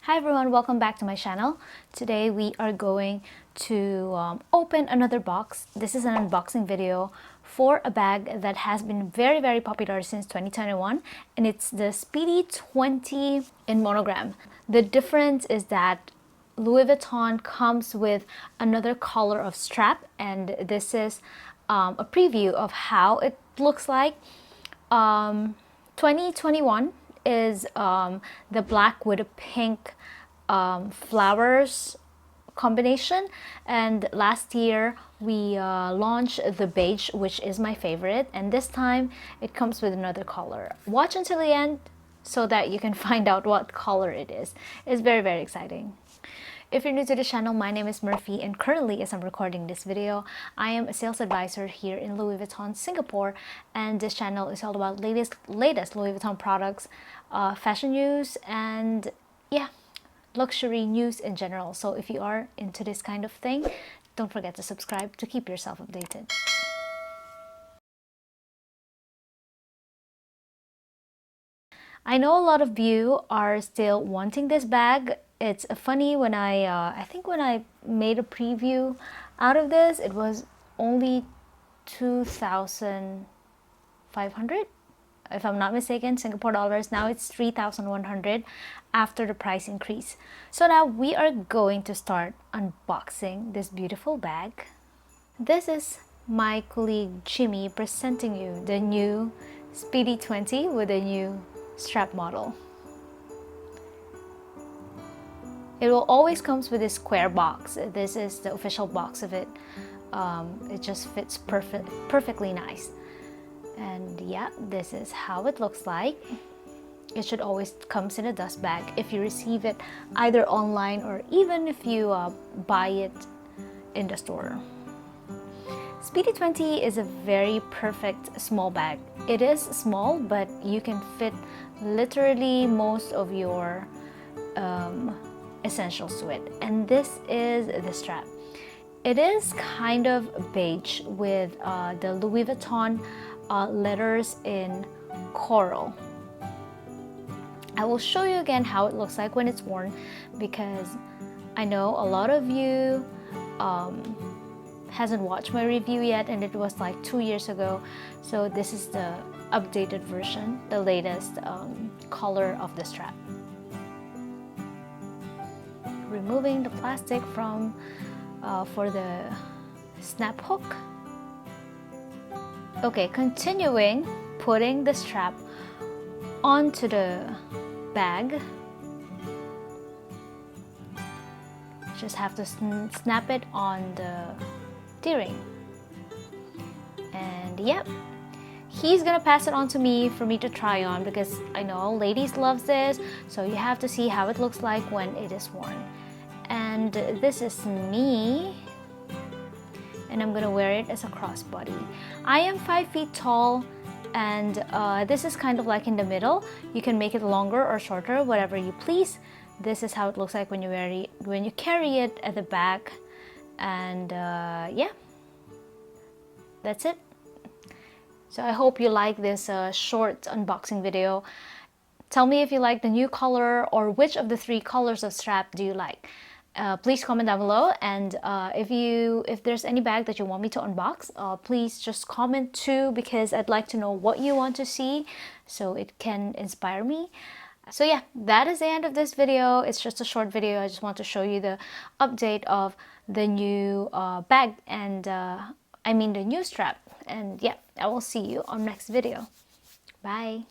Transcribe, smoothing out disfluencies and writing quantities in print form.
Hi everyone, welcome back to my channel. Today we are going to open another box. This is an unboxing video for a bag that has been very popular since 2021, and it's the Speedy 20 in monogram. The difference is that Louis Vuitton comes with another color of strap, and this is a preview of how it looks like. 2021 is the black with a pink flowers combination, and last year we launched the beige, which is my favorite, and this time it comes with another color. Watch until the end so that you can find out what color it is. It's very exciting. If you're new to the channel, my name is Murphy, and currently as I'm recording this video, I am a sales advisor here in Louis Vuitton, Singapore, and this channel is all about latest Louis Vuitton products, fashion news, and yeah, luxury news in general. So if you are into this kind of thing, don't forget to subscribe to keep yourself updated. I know a lot of you are still wanting this bag. It's funny, when I think when I made a preview out of this, it was only 2,500, if I'm not mistaken, Singapore dollars. Now it's 3,100 after the price increase. So now we are going to start unboxing this beautiful bag. This is my colleague Jimmy presenting you the new Speedy 20 with a new strap model. It will always comes with a square box. This is the official box of it. It just fits perfectly nice. And yeah, this is how it looks like. It should always comes in a dust bag if you receive it either online or even if you buy it in the store. Speedy 20 is a very perfect small bag. It is small, but you can fit literally most of your essentials to it. And this is the strap. It is kind of beige with the Louis Vuitton letters in coral. I will show you again how it looks like when it's worn, because I know a lot of you hasn't watched my review yet, and it was like 2 years ago. So this is the updated version, the latest color of the strap. Removing the plastic from for the snap hook. Okay, continuing putting the strap onto the bag. Just have to snap it on the D-ring. And yep, he's gonna pass it on to me for me to try on, because I know ladies loves this, so you have to see how it looks like when it is worn. And this is me, and I'm gonna wear it as a crossbody. I am 5 feet tall, and this is kind of like in the middle. You can make it longer or shorter, whatever you please. This is how it looks like when you wear it, when you carry it at the back. And yeah, that's it. So I hope you like this short unboxing video. Tell me if you like the new color, or which of the 3 colors of strap do you like. Please comment down below, and if there's any bag that you want me to unbox, please just comment too, because I'd like to know what you want to see so it can inspire me. So yeah, that is the end of this video. It's just a short video. I just want to show you the update of the new bag, and I mean the new strap. And yeah, I will see you on next video. Bye.